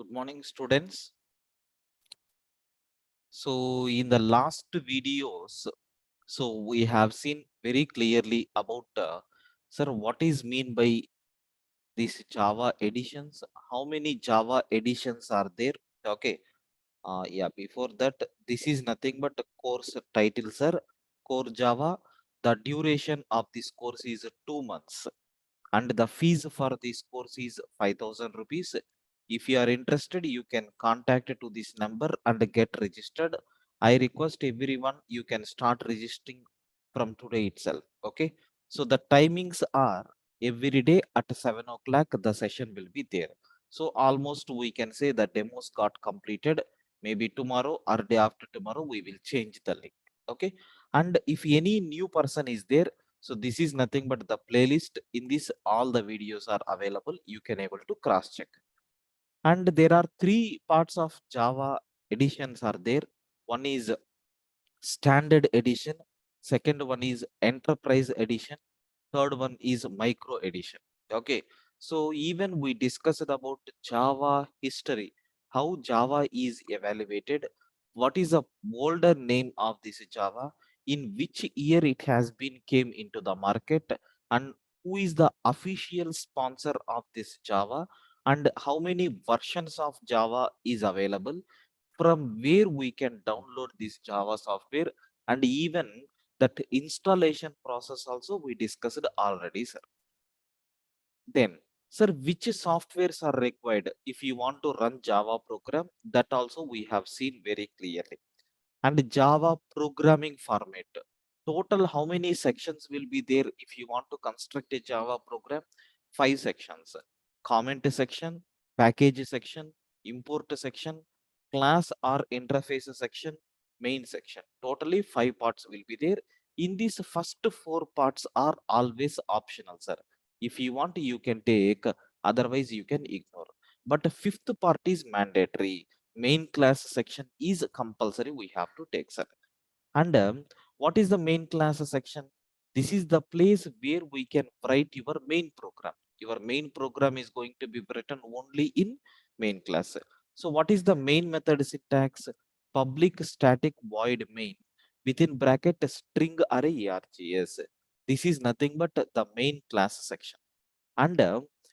Good morning, students. So in the last videos, we have seen very clearly about, sir, what is mean by these Java editions? How many Java editions are there? Okay. Yeah, before that, this is nothing but a course title, sir. CoreJava. The duration of this course is 2 months. And the fees for this course is 5,000 rupees. If you are interested, you can contact to this number and get registered. I request everyone, you can start registering from today itself. Okay. So the timings are every day at 7 o'clock, the session will be there. So almost we can say the demos got completed. Maybe tomorrow or day after tomorrow, we will change the link. Okay. And if any new person is there, so this is nothing but the playlist. In this, all the videos are available. You can able to cross check. And there are three parts of Java editions are there. One is standard edition. Second one is enterprise edition. Third one is micro edition. Okay. So even we discussed about Java history, how Java is evaluated, what is the older name of this Java, in which year it has been came into the market, and who is the official sponsor of this Java, and how many versions of Java is available, from where we can download this Java software, and even that installation process also we discussed already, sir. Then, sir, which softwares are required if you want to run Java program? That also we have seen very clearly. And Java programming format. Total, how many sections will be there if you want to construct a Java program? 5 sections. Comment section, package section, import section, class or interface section, main section. Totally 5 parts will be there. In these first 4 parts are always optional, sir. If you want, you can take, otherwise you can ignore. But the fifth part is mandatory. Main class section is compulsory, we have to take, sir. And what is the main class section? This is the place where we can write your main program. Your main program is going to be written only in main class. So what is the main method syntax? Public static void main within bracket string array args. This is nothing but the main class section. And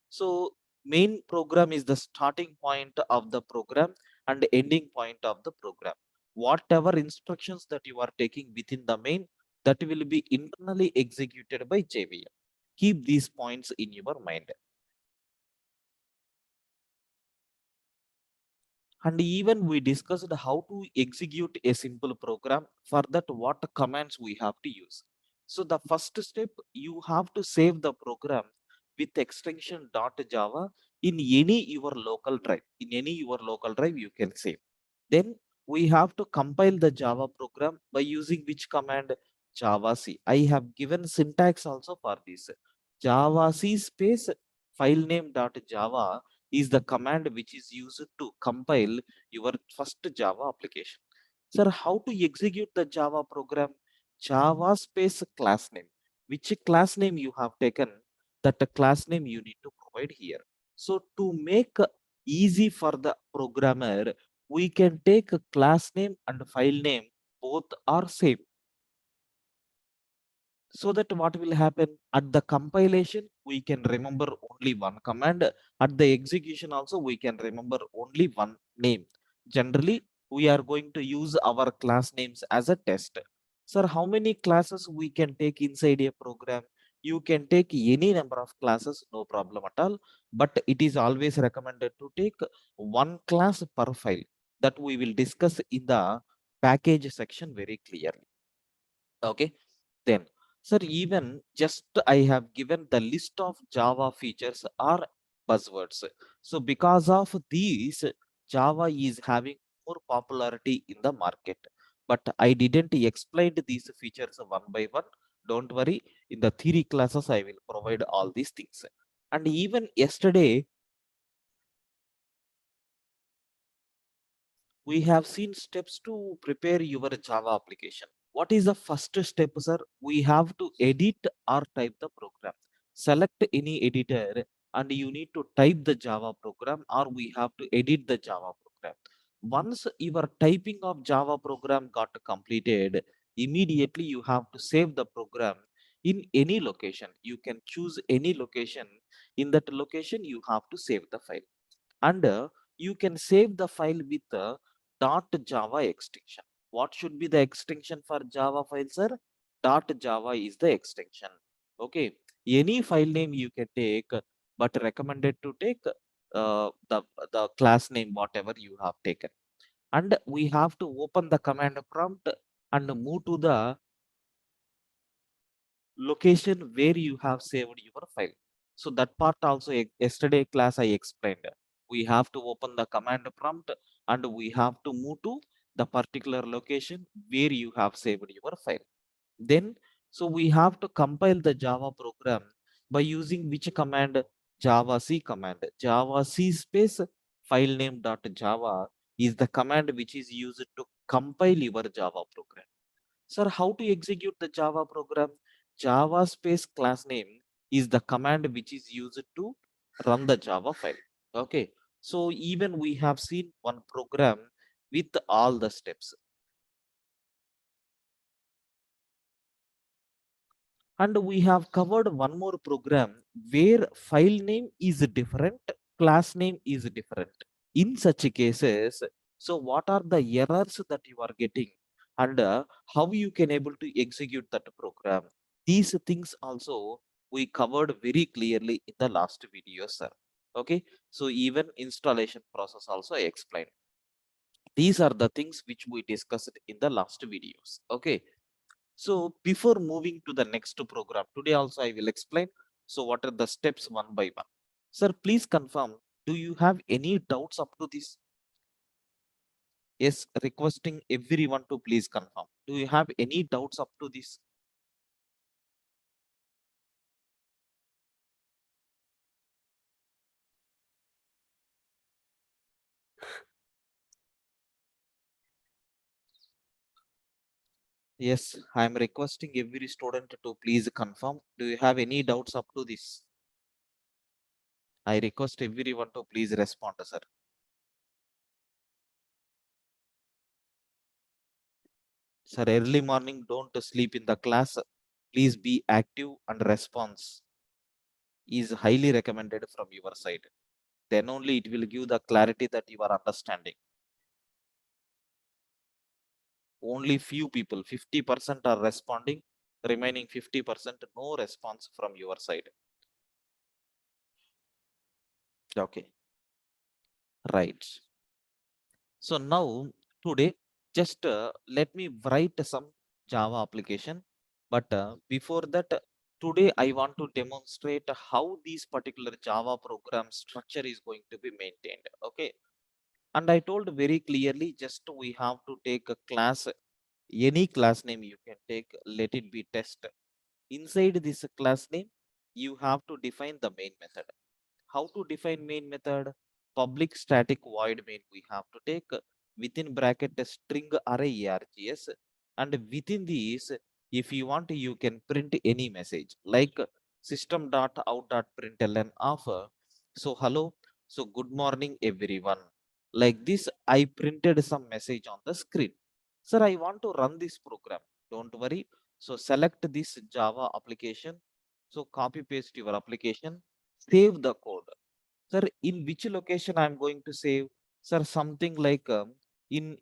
so main program is the starting point of the program and ending point of the program. Whatever instructions that you are taking within the main, that will be internally executed by JVM. Keep these points in your mind. And even we discussed how to execute a simple program. For that, what commands we have to use. So the first step, you have to save the program with extension .java in any your local drive. In any your local drive, you can save. Then we have to compile the Java program by using which command? Java C. I have given syntax also for this. Java C space file name .java is the command which is used to compile your first Java application. Sir, how to execute the Java program? Java space class name. Which class name you have taken, that class name you need to provide here. So to make easy for the programmer, we can take a class name and file name, both are same. So that what will happen at the compilation, we can remember only one command. At the execution also, we can remember only one name. Generally, we are going to use our class names as a test. Sir, how many classes we can take inside a program? You can take any number of classes, no problem at all. But it is always recommended to take one class per file. That we will discuss in the package section very clearly. Okay. Then, sir, even just I have given the list of Java features are buzzwords. So because of these, Java is having more popularity in the market. But I didn't explain these features one by one. Don't worry. In the theory classes, I will provide all these things. And even yesterday, we have seen steps to prepare your Java application. What is the first step, sir? We have to edit or type the program. Select any editor and you need to type the Java program, or we have to edit the Java program. Once your typing of Java program got completed, immediately you have to save the program in any location. You can choose any location. In that location you have to save the file, and you can save the file with .java extension. What should be the extension for Java file, sir? .java is the extension. Okay, any file name you can take, but recommended to take the class name whatever you have taken. And we have to open the command prompt and move to the location where you have saved your file. So that part also yesterday class I explained. We have to open the command prompt and we have to move to the particular location where you have saved your file. Then, so we have to compile the Java program by using which command? Java C command. Java C space file name dot Java is the command which is used to compile your Java program. Sir, how to execute the Java program? Java space class name is the command which is used to run the Java file. Okay. So even we have seen one program with all the steps. And we have covered one more program where file name is different, class name is different. In such cases, so what are the errors that you are getting, and how you can able to execute that program? These things also we covered very clearly in the last video, sir. Okay, so even installation process also I explained. These are the things which we discussed in the last videos. Okay, so before moving to the next program, today also I will explain. So what are the steps one by one? Sir, please confirm, do you have any doubts up to this? Yes, requesting everyone to please confirm. Do you have any doubts up to this? Yes, I am requesting every student to please confirm. Do you have any doubts up to this? I request everyone to please respond, sir. Sir, early morning, don't sleep in the class. Please be active, and response is highly recommended from your side. Then only it will give the clarity that you are understanding. Only few people, 50% are responding, remaining 50% no response from your side. Okay, right. So now today, just let me write some Java application. But before that, today I want to demonstrate how this particular Java program structure is going to be maintained. Okay. And I told very clearly, just we have to take a class, any class name you can take, let it be test. Inside this class name, you have to define the main method. How to define main method? Public static void main we have to take, within bracket a string array args, and within these, if you want, you can print any message like system.out.println of so hello, so good morning everyone. Like this, I printed some message on the screen. Sir, I want to run this program. Don't worry. So select this Java application. So copy paste your application, save the code. Sir, in which location I am going to save? Sir, something like in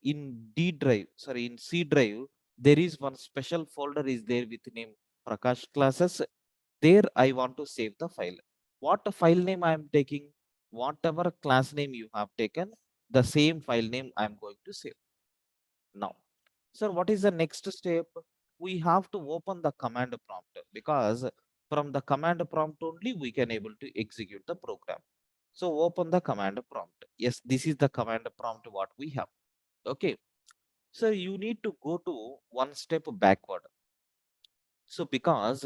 D drive, sorry, in C drive, there is one special folder is there with name Prakash classes. There I want to save the file. What file name I am taking? Whatever class name you have taken, the same file name I am going to save. Now, sir, what is the next step? We have to open the command prompt, because from the command prompt only we can able to execute the program. So open the command prompt. Yes, this is the command prompt what we have. Okay. So you need to go to one step backward. So because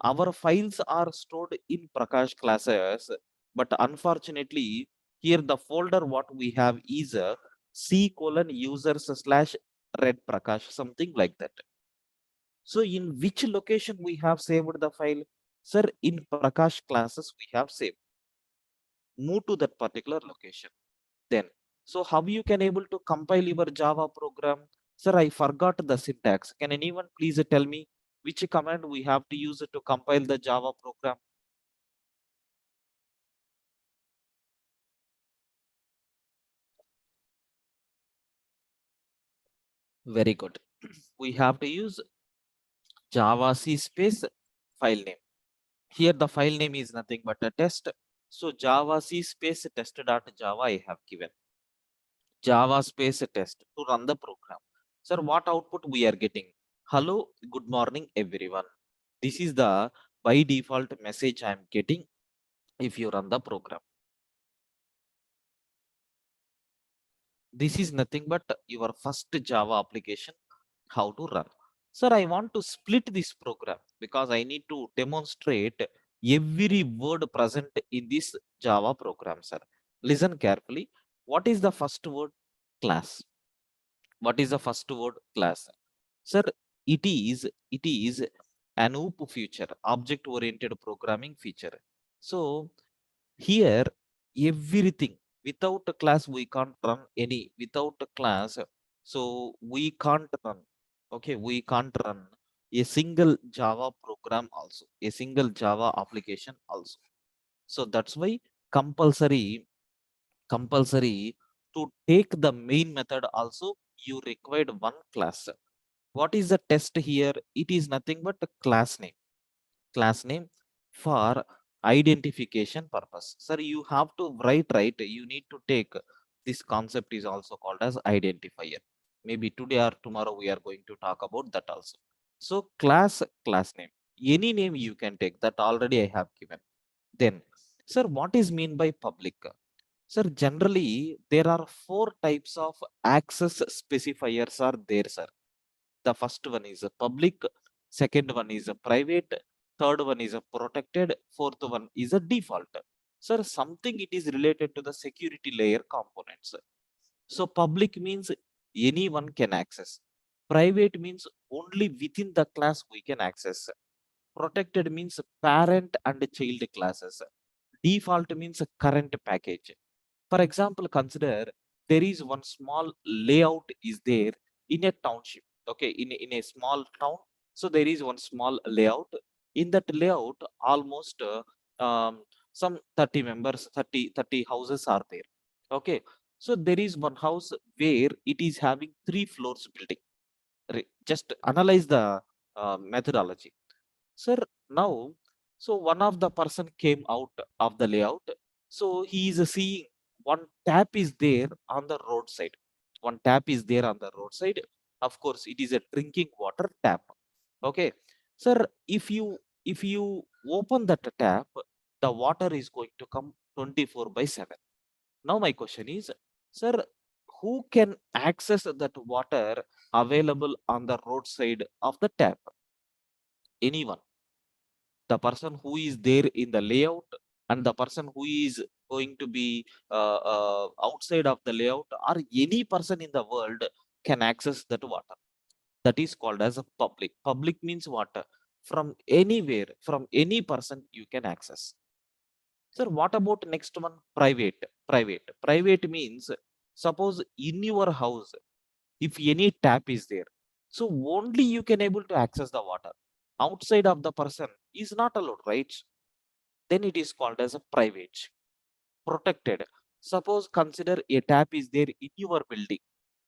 our files are stored in Prakash classes, but unfortunately here the folder what we have is a C colon users slash red Prakash, something like that. So in which location we have saved the file? Sir, in Prakash classes, we have saved, move to that particular location. Then, so how you can able to compile your Java program? Sir, I forgot the syntax. Can anyone please tell me which command we have to use to compile the Java program? Very good. We have to use Java C space file name. Here the file name is nothing but a test. So Java C space test.java I have given. Java space test to run the program. Sir, what output we are getting? Hello, good morning, everyone. This is the by default message I am getting if you run the program. This is nothing but your first Java application, how to run. Sir, I want to split this program because I need to demonstrate every word present in this Java program, sir. Listen carefully. What is the first word? Class. What is the first word? Class. Sir, it is an OOP feature, object oriented programming feature. So here everything, without a class we can't run any, without a class, so we can't run, okay, we can't run a single Java program also, a single Java application also. So that's why compulsory to take the main method also, you required one class. What is the test here? It is nothing but a class name for identification purpose. Sir, you have to write, right? You need to take this concept is also called as identifier. Maybe today or tomorrow we are going to talk about that also. So class name, any name you can take, that already I have given. Then, sir, what is mean by public? Sir, generally there are four types of access specifiers are there, sir. The first one is a public, second one is a private, third one is a protected, fourth one is a default. Sir, something it is related to the security layer components. So public means anyone can access. Private means only within the class we can access. Protected means parent and child classes. Default means current package. For example, consider there is one small layout is there in a township. Okay, in a small town. So there is one small layout. In that layout, almost some 30 members, 30 houses are there. Okay. So there is one house where it is having 3 floors building. Just analyze the methodology. Sir, now, so one of the person came out of the layout. So he is seeing one tap is there on the roadside. One tap is there on the roadside. Of course, it is a drinking water tap. Okay. Sir, if you open that tap, the water is going to come 24/7. Now my question is, sir, who can access that water available on the roadside of the tap? Anyone, the person who is there in the layout and the person who is going to be outside of the layout, or any person in the world can access that water. That is called as a public. Public means water from anywhere, from any person you can access. Sir, what about next one? Private means, suppose in your house, if any tap is there, so only you can able to access the water. Outside of the person is not allowed, right? Then it is called as a private. Protected, suppose consider a tap is there in your building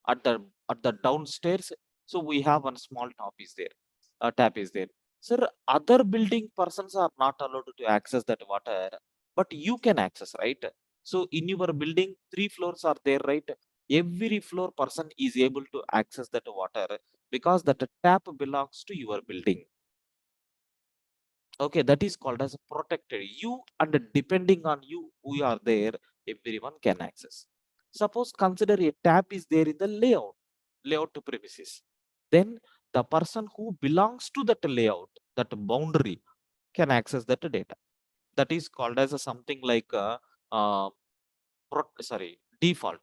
at the downstairs. So we have one small tap is there, a tap is there. Sir, other building persons are not allowed to access that water, but you can access, right? So in your building 3 floors are there, right? Every floor person is able to access that water because that tap belongs to your building. Okay, that is called as protected. You, and depending on you who are there, everyone can access. Suppose consider a tap is there in the layout to premises. Then the person who belongs to that layout, that boundary, can access that data. That is called as a something like a, uh, default.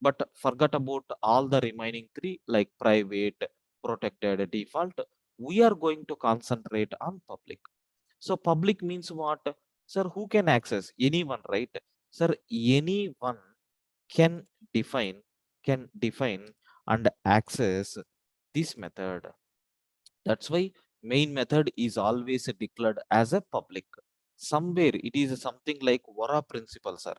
But forget about all the remaining three like private, protected, default. We are going to concentrate on public. So public means what? Sir, who can access? Anyone, right? Sir, anyone can define, can define and access this method. That's why main method is always declared as a public. Somewhere it is something like Vora principle, sir.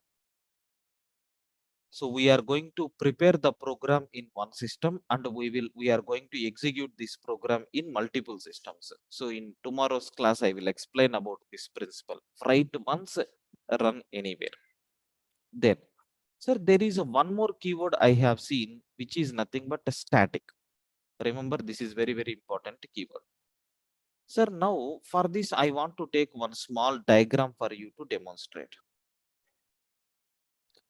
So we are going to prepare the program in one system and we are going to execute this program in multiple systems. So in tomorrow's class, I will explain about this principle. Write once, run anywhere. Then, sir, there is one more keyword I have seen, which is nothing but a static. Remember, this is very, very important keyword. Sir, now for this, I want to take one small diagram for you to demonstrate.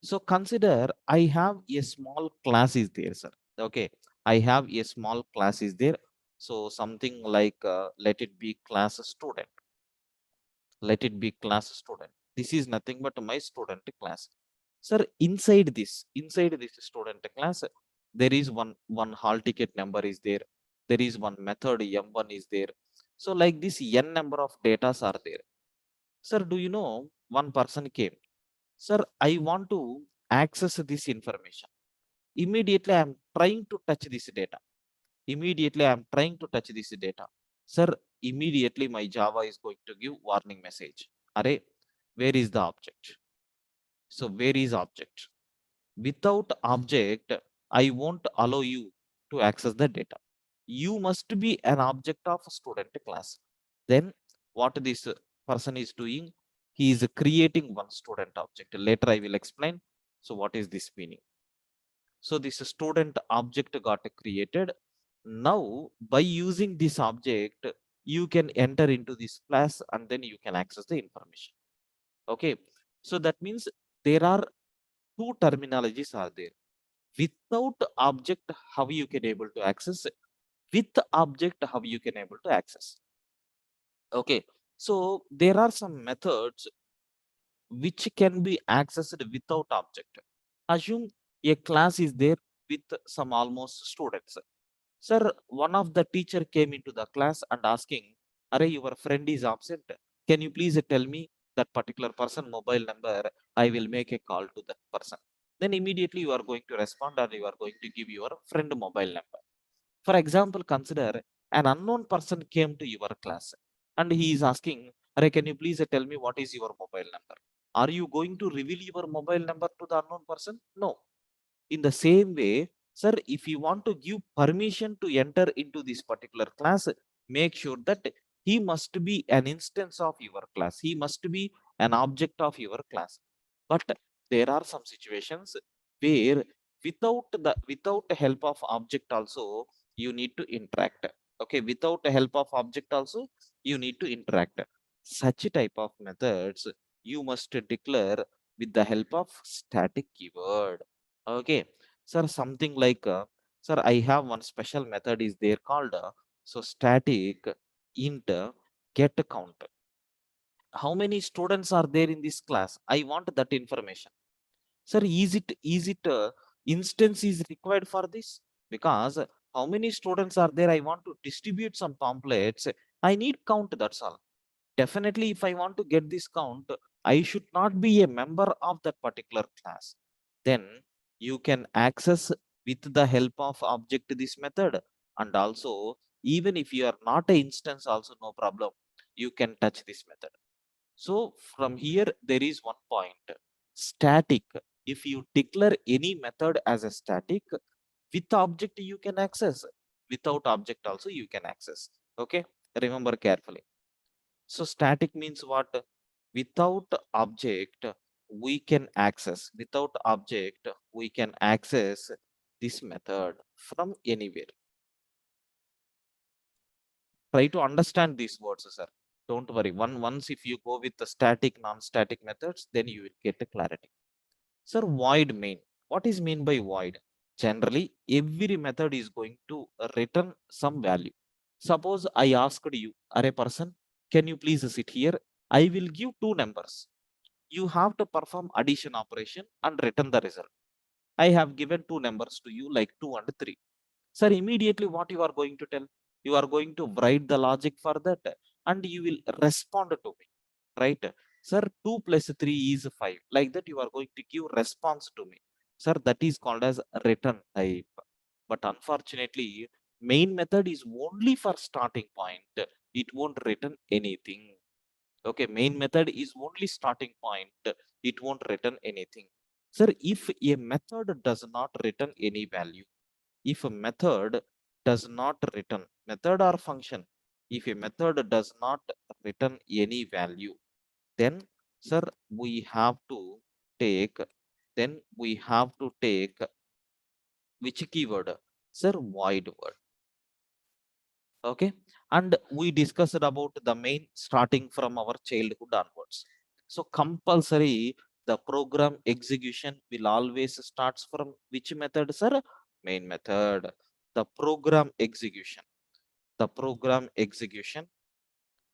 So consider I have a small class is there, sir. Okay, I have a small class is there. So something like let it be class student. Let it be class student. This is nothing but my student class. Sir, inside this student class, there is one hall ticket number is there. There is one method M1 is there. So like this n number of datas are there. Sir, do you know one person came? Sir, I want to access this information. Immediately, I am trying to touch this data. Immediately, I am trying to touch this data. Sir, immediately my Java is going to give warning message. Array, where is the object? So, where is object? Without object, I won't allow you to access the data. You must be an object of student class. Then, what this person is doing? He is creating one student object. Later, I will explain. So, what is this meaning? So this student object got created. Now, by using this object, you can enter into this class and then you can access the information. Okay. So that means there are two terminologies are there. Without object, how you can able to access it. With object, how you can able to access. Okay. So there are some methods which can be accessed without object. Assume a class is there with some almost students. Sir, one of the teacher came into the class and asking, Array, your friend is absent. Can you please tell me that particular person mobile number? I will make a call to that person. Then immediately you are going to respond and you are going to give your friend mobile number. For example, consider an unknown person came to your class and he is asking, Array, can you please tell me what is your mobile number? Are you going to reveal your mobile number to the unknown person? No. In the same way, sir, if you want to give permission to enter into this particular class, make sure that he must be an instance of your class. He must be an object of your class. But there are some situations where without help of object also you need to interact. Okay, without help of object also you need to interact. Such type of methods you must declare with the help of static keyword. Okay, sir, something like, sir, I have one special method is there called, so static int get count. How many students are there in this class? I want that information. Sir, is it instance is required for this? Because how many students are there? I want to distribute some pamphlets. I need count, that's all. Definitely, if I want to get this count, I should not be a member of that particular class. Then you can access with the help of object this method. And also, even if you are not an instance, also no problem. You can touch this method. So from here, there is one point. Static. If you declare any method as a static, with object you can access. Without object also you can access. Okay. Remember carefully. So static means what? Without object, we can access. Without object, we can access this method from anywhere. Try to understand these words, sir. Don't worry. Once if you go with the static, non-static methods, then you will get the clarity. Sir, void main. What is mean by void? Generally, every method is going to return some value. Suppose I asked you, array person, can you please sit here? I will give two numbers. You have to perform addition operation and return the result. I have given two numbers to you like 2 and 3. Sir, immediately what you are going to tell? You are going to write the logic for that. and you will respond to me, right? Sir, 2 plus 3 is 5. Like that, you are going to give response to me. Sir, that is called as return type. But unfortunately, main method is only for starting point. It won't return anything. Okay, main method is only starting point. It won't return anything. Sir, if a method does not return any value, if a method does not return, method or function, if a method does not return any value, then sir, we have to take, then we have to take which keyword? Sir, void word. Okay, and we discussed about the main starting from our childhood onwards. So compulsory, the program execution will always starts from which method, sir? Main method. The program execution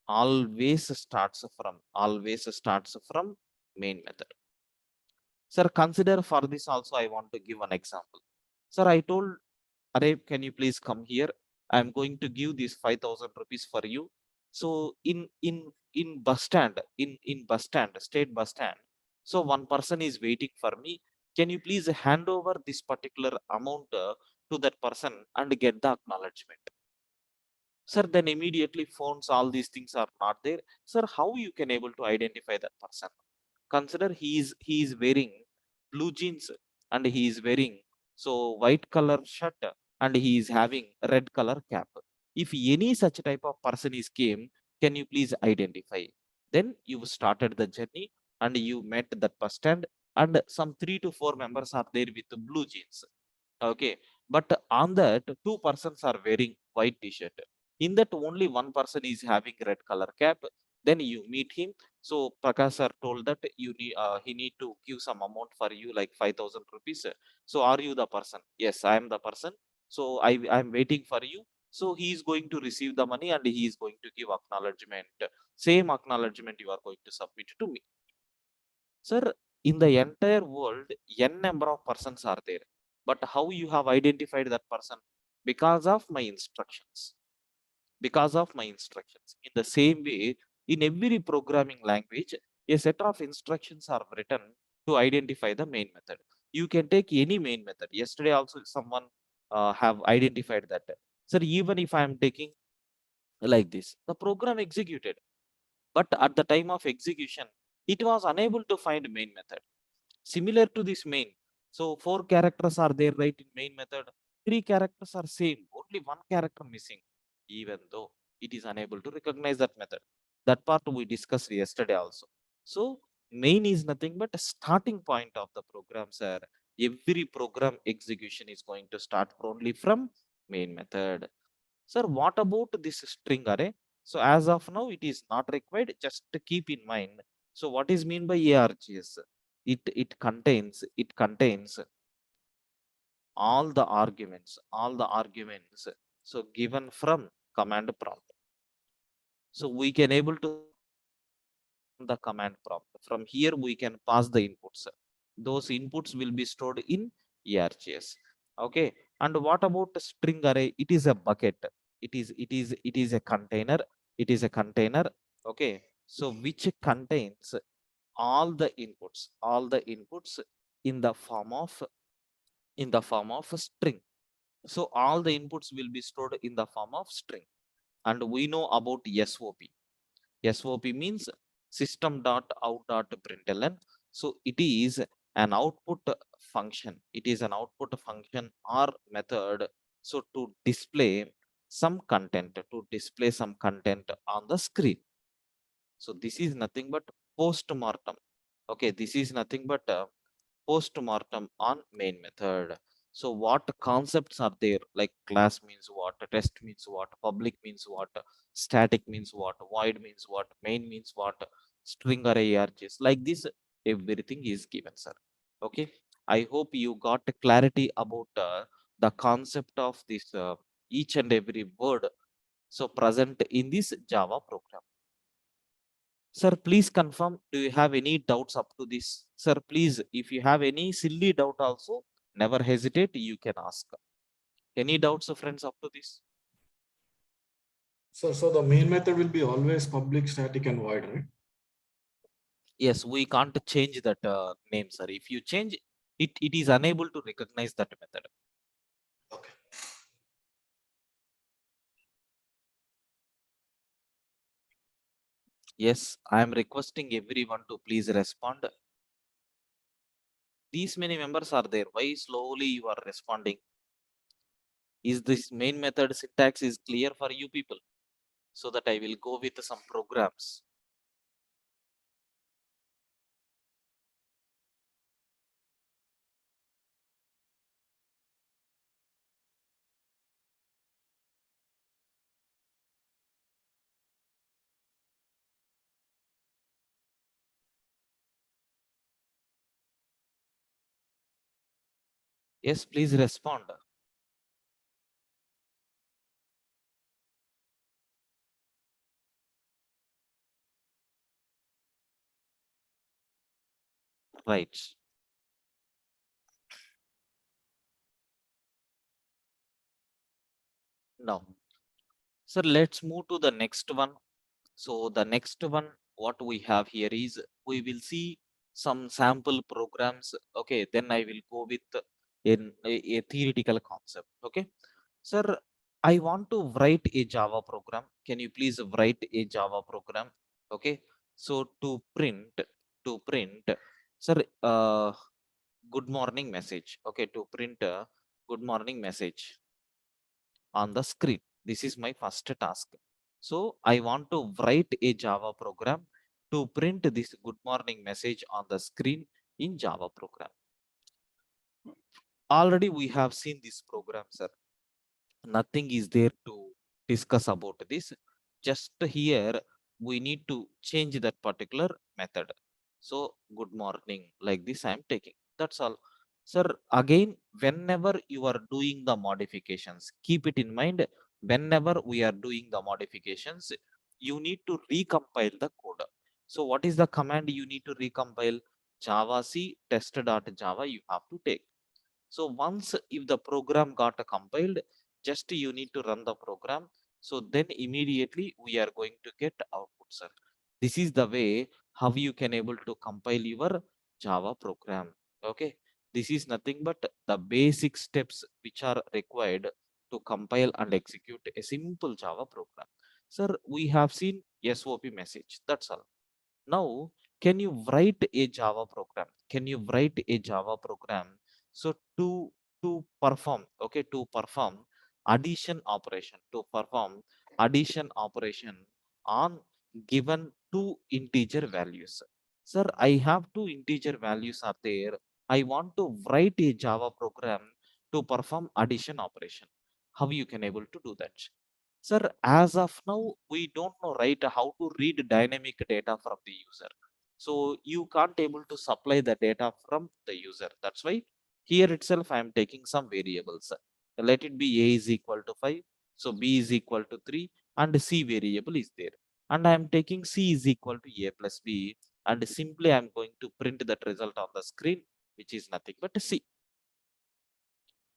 always starts from main method. Sir, consider for this also I want to give an example. Sir, I told Arey, can you please come here? I'm going to give this 5,000 rupees for you. So in bus stand, in bus stand, state bus stand. So one person is waiting for me. Can you please hand over this particular amount to that person and get the acknowledgement? Sir, then immediately phones, all these things are not there. Sir, how you can able to identify that person? Consider he is wearing blue jeans and he is wearing so white color shirt and he is having red color cap. If any such type of person is came, can you please identify? Then you started the journey and you met that bus stand, and some 3 to 4 members are there with blue jeans. Okay, but on that, 2 persons are wearing white t-shirt. In that, only one person is having red color cap. Then you meet him. So Prakash sir told that he need to give some amount for you, like 5,000 rupees. So are you the person? Yes, I am the person. So I am waiting for you. So he is going to receive the money and he is going to give acknowledgement. Same acknowledgement you are going to submit to me. Sir, in the entire world, n number of persons are there. But how you have identified that person? Because of my instructions. Because of my instructions. In the same way, in every programming language, a set of instructions are written to identify the main method. You can take any main method. Yesterday also someone have identified that. Sir, even if I am taking like this, the program executed. But at the time of execution, it was unable to find main method. Similar to this main. So 4 characters are there, right, in main method. 3 characters are same, only 1 character missing, even though it is unable to recognize that method. That part we discussed yesterday also. So main is nothing but a starting point of the program, sir. Every program execution is going to start only from main method. Sir, what about this string array? So as of now, it is not required. Just to keep in mind. So what is mean by ARGS? It contains all the arguments. So given from command prompt. So we can able to the command prompt. From here we can pass the inputs. Those inputs will be stored in ARGS. Okay. And what about the string array? It is a bucket. It is a container. It is a container. Okay. So which contains all the inputs in the form of a string. So all the inputs will be stored in the form of string. And we know about SOP. SOP means system.out.println. So it is an output function. It is an output function or method. So to display some content, on the screen. So this is nothing but post-mortem. Okay, this is nothing but post-mortem on main method. So what concepts are there? Like class means what, test means what, public means what, static means what, void means what, main means what, string array args. Like this, everything is given, sir. Okay. I hope you got clarity about the concept of this each and every word so present in this Java program. Sir, please confirm. Do you have any doubts up to this? Sir, please, if you have any silly doubt also, never hesitate. You can ask. Any doubts, friends, up to this? So the main method will be always public, static, and void, right? Yes, we can't change that name, sir. If you change it, it is unable to recognize that method. Okay. Yes, I am requesting everyone to please respond. These many members are there. Why slowly you are responding? Is this main method syntax is clear for you people? So that I will go with some programs. Yes, please respond. Right. Now, sir, let's move to the next one. So the next one, what we have here is we will see some sample programs. Okay, then I will go with a theoretical concept. Okay, sir, I want to write a Java program. Can you please write a Java program? Okay, so to print, sir, good morning message. Okay, to print a good morning message on the screen. This is my first task. So I want to write a Java program to print this good morning message on the screen in Java program. Already we have seen this program, sir. Nothing is there to discuss about this. Just here we need to change that particular method. So good morning, like this I am taking, that's all, sir. Again, whenever you are doing the modifications, keep it in mind, whenever we are doing the modifications, you need to recompile the code. So what is the command you need to recompile? Java c test.java you have to take. So once if the program got compiled, just you need to run the program. So then immediately we are going to get output, sir. This is the way how you can able to compile your Java program. Okay. This is nothing but the basic steps which are required to compile and execute a simple Java program. Sir, we have seen SOP message. That's all. Now, can you write a Java program? Can you write a Java program? So to perform, okay, to perform addition operation, to perform addition operation on given two integer values. Sir, I have two integer values are there. I want to write a Java program to perform addition operation. How you can able to do that? Sir, as of now, we don't know, right, how to read dynamic data from the user. So you can't able to supply the data from the user. That's why here itself I am taking some variables. Let it be a is equal to 5, so b is equal to 3, and c variable is there. And I am taking c is equal to a plus b, and simply I am going to print that result on the screen, which is nothing but c.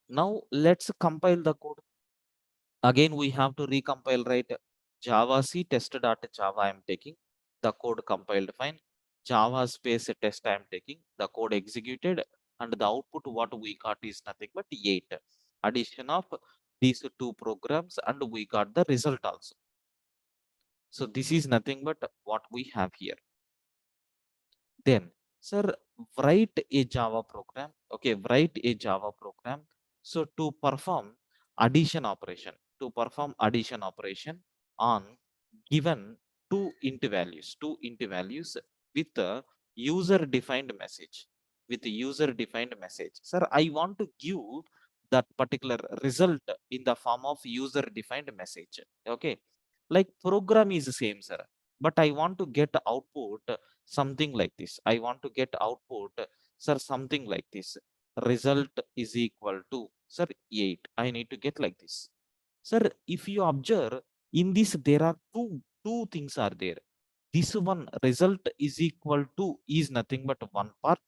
Now let's compile the code. Again we have to recompile, right? Java c test.java I am taking, the code compiled fine. Java space test I am taking, the code executed, and the output what we got is nothing but 8. Addition of these two programs, and we got the result also. So this is nothing but what we have here. Then, sir, write a Java program. Okay, write a Java program. So to perform addition operation, on given two int values with a user defined message, Sir, I want to give that particular result in the form of user defined message. Okay, like program is the same, sir, but I want to get output something like this. I want to get output, sir, something like this. Result is equal to, sir, 8. I need to get like this. Sir, if you observe in this, there are two things are there. This one result is equal to is nothing but one part.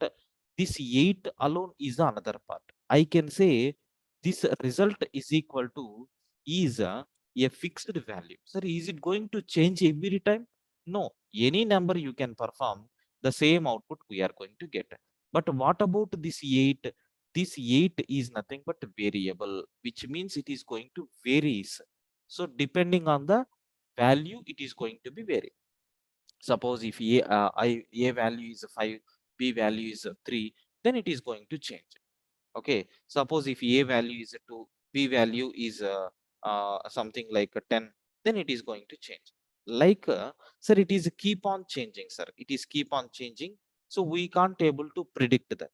This 8 alone is another part. I can say this result is equal to is a fixed value. Sir, is it going to change every time? No, any number you can perform, the same output we are going to get. But what about this 8? This 8 is nothing but variable, which means it is going to varies. So depending on the value, it is going to be vary. Suppose if a value is 5, b value is 3, then it is going to change. Okay, suppose if a value is 2, b value is something like 10, then it is going to change. Like sir, it is keep on changing, sir. It is keep on changing. So we can't able to predict that.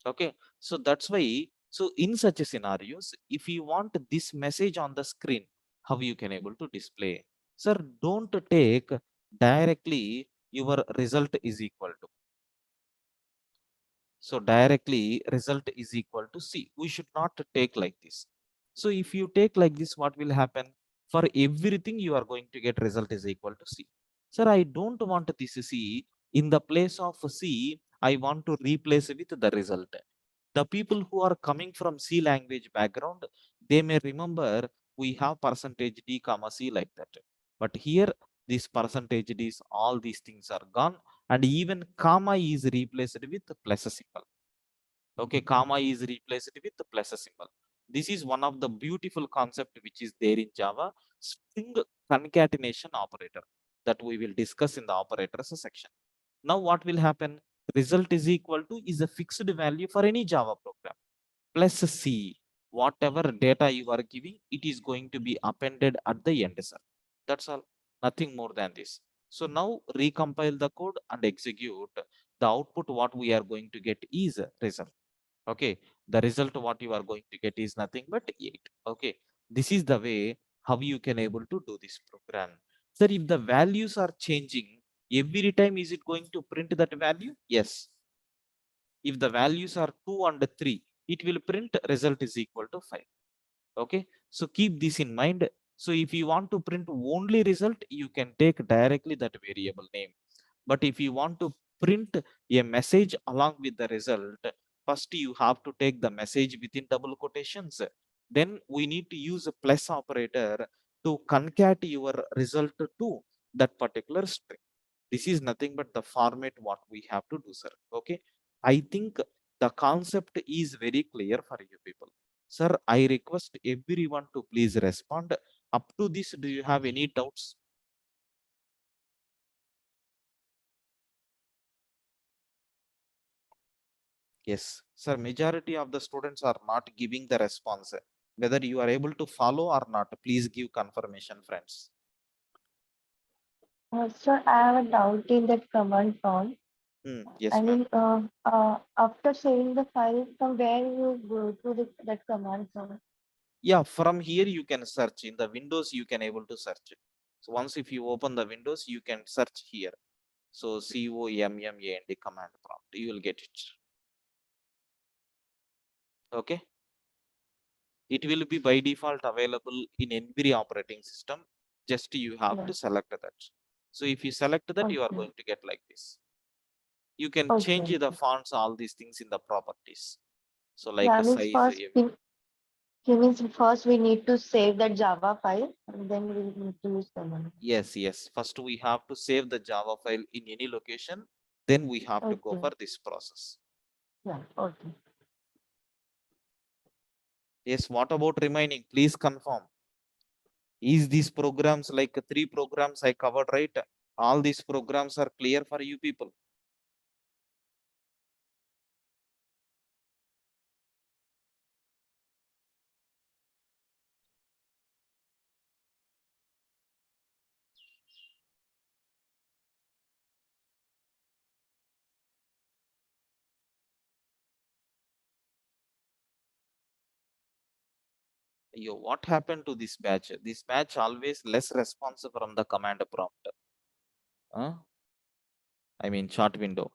Okay, so that's why, so in such a scenarios, if you want this message on the screen, how you can able to display? Sir, don't take directly your result is equal to. So directly result is equal to C. We should not take like this. So if you take like this, what will happen? For everything you are going to get result is equal to C. Sir, I don't want this C. In the place of C, I want to replace with the result. The people who are coming from C language background, they may remember we have percentage D comma C like that. But here, this percentage D, all these things are gone, and even comma is replaced with plus symbol. Okay, comma is replaced with plus symbol. This is one of the beautiful concept which is there in Java, string concatenation operator, that we will discuss in the operators section. Now what will happen? Result is equal to is a fixed value for any Java program plus C. Whatever data you are giving, it is going to be appended at the end, sir. That's all. Nothing more than this. So now recompile the code and execute. The output what we are going to get is a result. Okay, the result what you are going to get is nothing but 8. Okay, this is the way how you can able to do this program. Sir, if the values are changing every time, is it going to print that value? Yes. If the values are 2 and 3, it will print result is equal to 5. Okay, so keep this in mind. So if you want to print only result, you can take directly that variable name. But if you want to print a message along with the result, first you have to take the message within double quotations. Then we need to use a plus operator to concat your result to that particular string. This is nothing but the format what we have to do, sir. Okay, I think the concept is very clear for you people. Sir, I request everyone to please respond. Up to this, do you have any doubts? Yes, sir, majority of the students are not giving the response. Whether you are able to follow or not, please give confirmation, friends. Sir, I have a doubt in that command prompt. I Yes, ma'am. mean, after saving the file, from where you go to that command prompt? Yeah, from here you can search. In the Windows, you can able to search. So once if you open the Windows, you can search here. So COMMAND command prompt, you will get it. Okay, it will be by default available in every operating system. Just you have Yeah. to select that. So if you select that, you are Okay. going to get like this. You can Okay. change the Okay. fonts, all these things in the properties. So like Yeah, a means size. he means first we need to save that Java file and then we need to use command. Yes. First we have to save the Java file in any location. Then we have to go Okay. for this process. Yeah. Okay. Yes, what about remaining? Please confirm. Is these programs like 3 programs I covered, right? All these programs are clear for you people. Yo, what happened to this batch? This batch always less responsive from the command prompt. Huh? I mean, short window.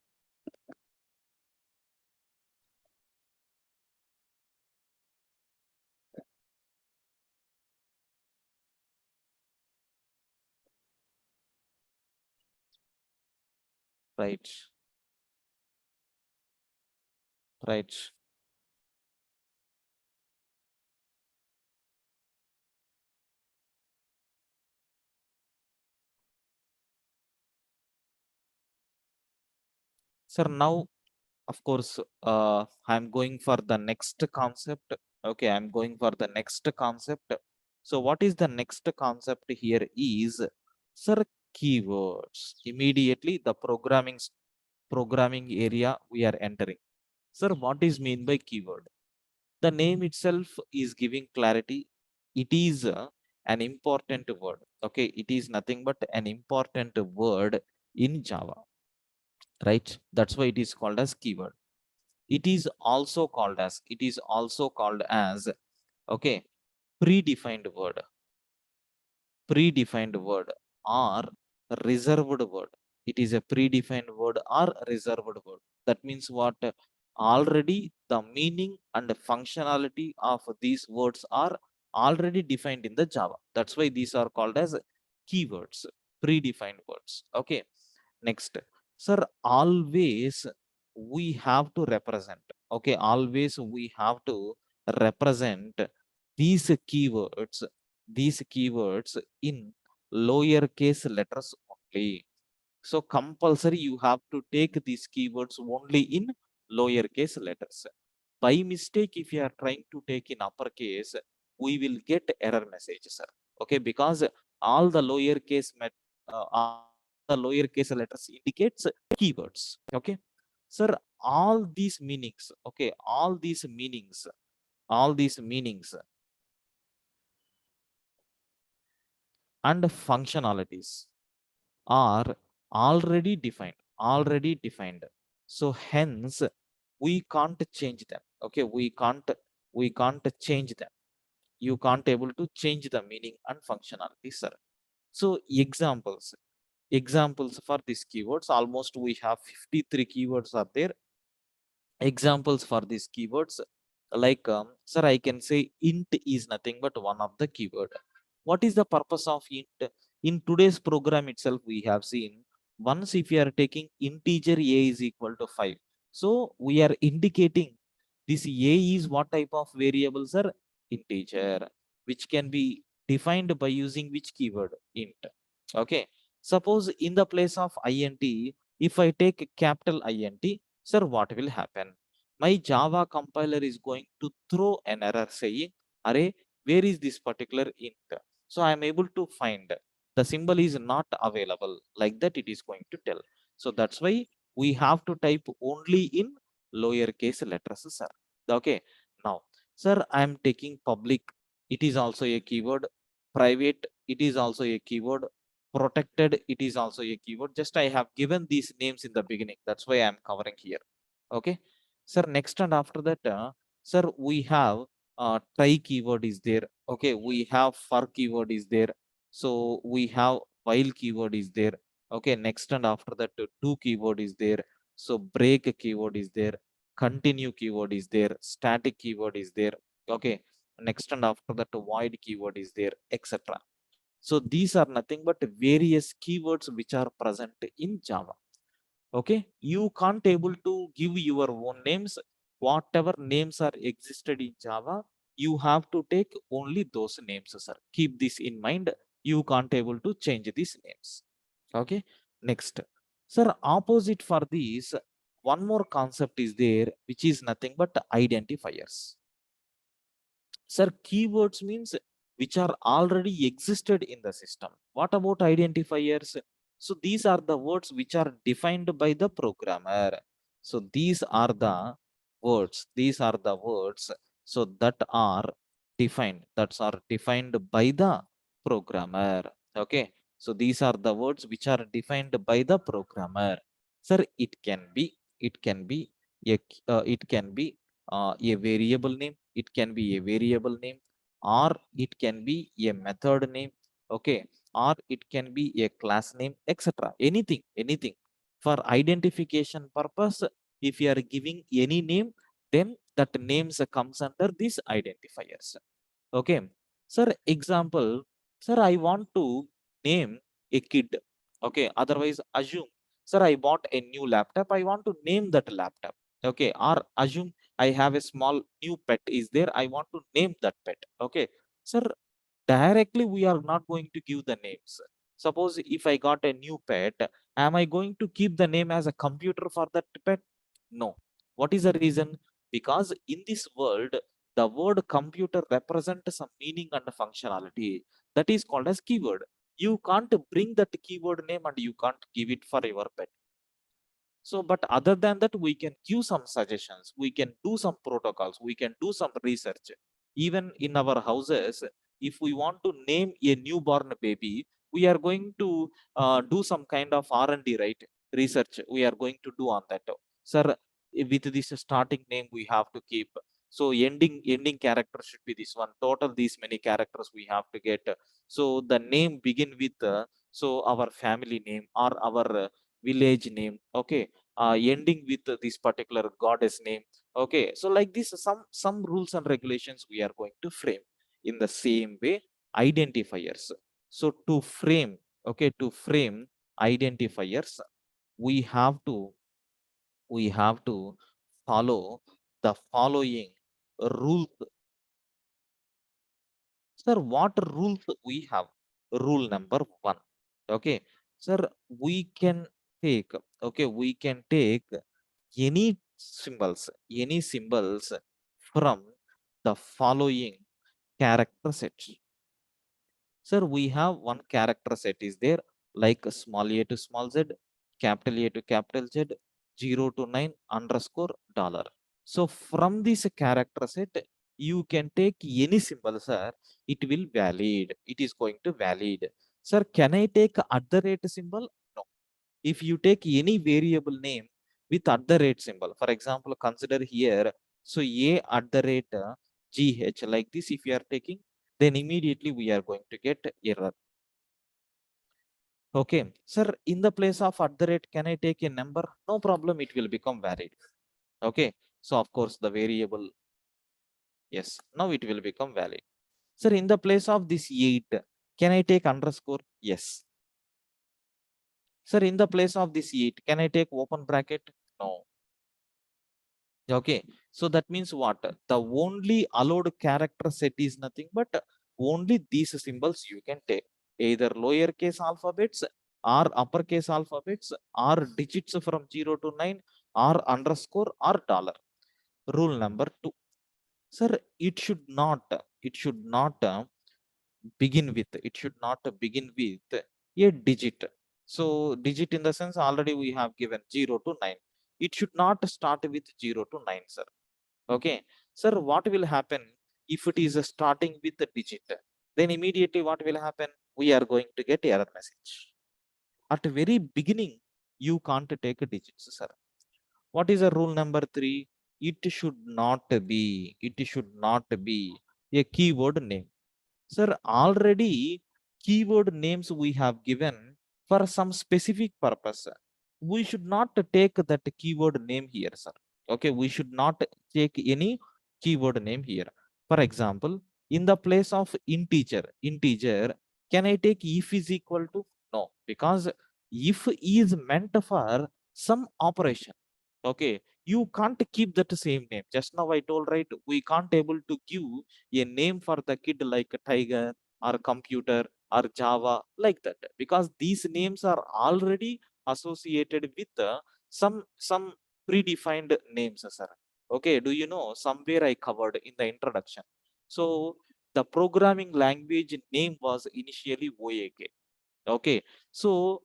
Right. Right. Sir, now, of course, I'm going for the next concept. Okay, I'm going for the next concept. So what is the next concept here is, sir, keywords. Immediately the programming area we are entering. Sir, what is mean by keyword? The name itself is giving clarity. It is an important word. Okay, it is nothing but an important word in Java, right? That's why it is called as keyword. It is also called as okay, predefined word, predefined word or reserved word. It is a predefined word or reserved word. That means what? Already the meaning and the functionality of these words are already defined in the Java. That's why these are called as keywords, predefined words. Okay, next, sir, always we have to represent. Okay, always we have to represent these keywords, these keywords in lowercase letters only. So compulsory you have to take these keywords only in lowercase letters. By mistake, if you are trying to take in uppercase, we will get error message, sir. Okay, because all the all the lowercase letters indicates keywords. Okay, sir, all these meanings, okay, all these meanings and functionalities are already defined. So hence we can't change them. Okay, we can't change them. You can't able to change the meaning and functionality, sir. So examples for these keywords, almost we have 53 keywords are there. Examples for these keywords, like sir, I can say int is nothing but one of the keyword. What is the purpose of int? In today's program itself we have seen, once if you are taking integer a is equal to 5, so we are indicating this a is what type of variable, sir? Integer, which can be defined by using which keyword? Int. Okay, suppose in the place of int, if I take capital int, sir, what will happen? My Java compiler is going to throw an error saying, array, where is this particular int? So I am able to find the symbol is not available, like that it is going to tell. So that's why we have to type only in lowercase letters, sir. Okay, now, sir, I am taking public, it is also a keyword. Private, it is also a keyword. Protected, it is also a keyword. Just I have given these names in the beginning, that's why I am covering here. Okay, sir, next and after that, sir, we have try keyword is there. Okay, we have for keyword is there. So we have while keyword is there. Okay, next and after that, to keyword is there. So break keyword is there. Continue keyword is there. Static keyword is there. Okay, next and after that, void keyword is there, etc. So these are nothing but various keywords which are present in Java. Okay, you can't able to give your own names. Whatever names are existed in Java, you have to take only those names, sir. Keep this in mind. You can't able to change these names. Okay, next, sir, opposite for these, one more concept is there, which is nothing but identifiers. Sir, keywords means which are already existed in the system. What about identifiers? So these are the words which are defined by the programmer. So these are the words so that are defined by the programmer. Okay, so these are the words which are defined by the programmer. Sir, it can be a variable name, it can be a variable name, or it can be a method name. Okay, or it can be a class name, etc. Anything for identification purpose. If you are giving any name, then that names comes under these identifiers. Okay, sir, example, sir, I want to name a kid. Okay, otherwise assume, sir, I bought a new laptop, I want to name that laptop. Okay, or assume I have a small new pet is there, I want to name that pet. Okay, sir, directly we are not going to give the names. Suppose if I got a new pet, am I going to keep the name as a computer for that pet? No. What is the reason? Because in this world, the word computer represents some meaning and functionality that is called as keyword. You can't bring that keyword name and you can't give it for your pet. So, but other than that, we can give some suggestions, we can do some protocols, we can do some research. Even in our houses, if we want to name a newborn baby, we are going to do some kind of R&D, right? Research we are going to do on that. Sir, with this starting name, we have to keep. So ending character should be this one. Total these many characters we have to get. So the name begin with so our family name or our village name. Okay, ending with this particular goddess name. Okay, so like this, some rules and regulations we are going to frame. In the same way, identifiers. So to frame, okay, to frame identifiers, we have to follow the following rules. Sir, what rules we have? Rule number one. Okay, sir, we can take, okay, we can take any symbols from the following character sets. Sir, we have one character set is there, like small a to small z, capital A to capital Z, 0 to 9 underscore dollar. So from this character set, you can take any symbol, sir. It will valid. It is going to valid. Sir, can I take at the rate symbol? No. If you take any variable name with at the rate symbol, for example, consider here, so a at the rate gh, like this, if you are taking, then immediately we are going to get error. Okay, sir, in the place of at the rate, can I take a number? No problem, it will become valid. Okay, so of course the variable, yes, now it will become valid. Sir, in the place of this 8, can I take underscore? Yes. Sir, in the place of this 8, can I take open bracket? No. Okay, so that means what? The only allowed character set is nothing but only these symbols you can take, either lowercase alphabets or uppercase alphabets or digits from 0 to 9 or underscore or dollar. Rule number 2. Sir, it should not begin with, it should not begin with a digit. So digit in the sense already we have given 0 to 9. It should not start with 0 to 9, sir. Okay, sir, what will happen if it is starting with the digit? Then immediately what will happen? We are going to get error message. At the very beginning, you can't take digits, sir. What is the rule number 3? It should not be a keyword name. Sir, already keyword names we have given for some specific purpose. We should not take that keyword name here, sir. Okay, we should not take any keyword name here. For example, in the place of integer, can I take if is equal to? No, because if is meant for some operation. Okay, you can't keep that same name. Just now I told, right, we can't able to give a name for the kid like tiger or computer or java, like that, because these names are already associated with some predefined names, sir. Okay, do you know, somewhere I covered in the introduction. So the programming language name was initially oak. Okay, so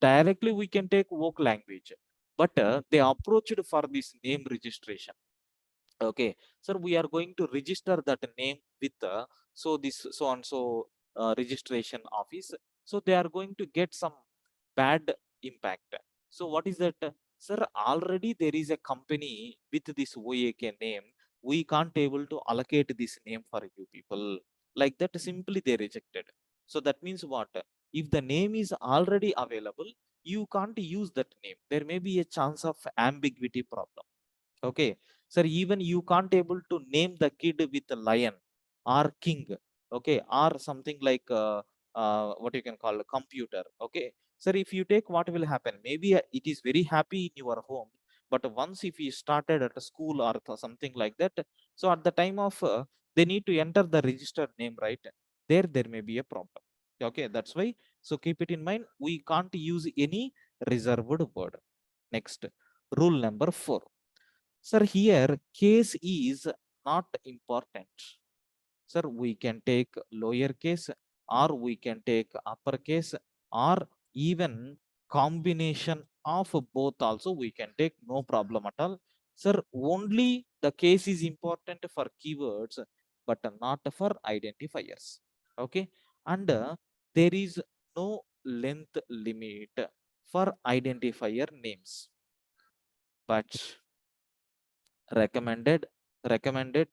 directly we can take oak language, but they approached for this name registration. Okay, sir, we are going to register that name with so this so and so registration office. So they are going to get some bad impact. So what is that? Sir, already there is a company with this oak name. We can't able to allocate this name for you people, like that, simply they rejected. So that means what? If the name is already available, you can't use that name. There may be a chance of ambiguity problem. Okay, sir, even you can't able to name the kid with a lion or king. Okay, or something like what you can call a computer. Okay, sir, if you take, what will happen? Maybe it is very happy in your home, but once if you started at a school or something like that, so at the time of they need to enter the registered name, right? There may be a problem. Okay, that's why So keep it in mind. We can't use any reserved word. Next, rule number 4. Sir, here case is not important. Sir, we can take lowercase or we can take uppercase or even combination of both also we can take, no problem at all. Sir, only the case is important for keywords but not for identifiers. Okay, and there is no length limit for identifier names, but recommended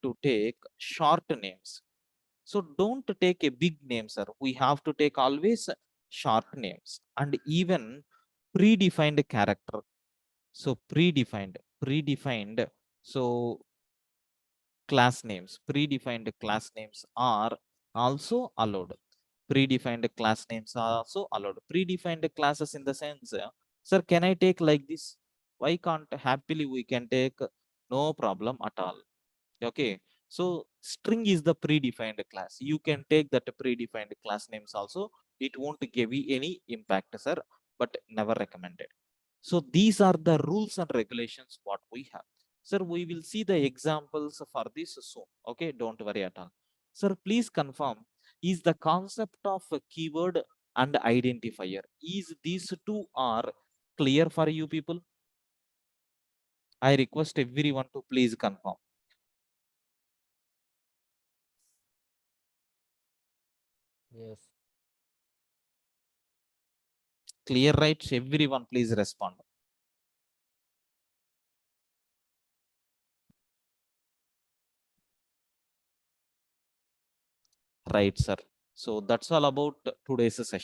to take short names. So don't take a big name, sir. We have to take always short names and even predefined character. So predefined. So predefined class names are also allowed. Predefined class names are also allowed. Predefined classes in the sense, sir, can I take like this? Why can't happily we can take, no problem at all. Okay, so string is the predefined class. You can take that predefined class names also. It won't give you any impact, sir, but never recommended. So these are the rules and regulations what we have. Sir, we will see the examples for this soon. Okay, don't worry at all. Sir, please confirm, is the concept of a keyword and identifier, is these two are clear for you people? I request everyone to please confirm. Yes. Clear, right? Everyone please respond. Right, sir. So that's all about today's session.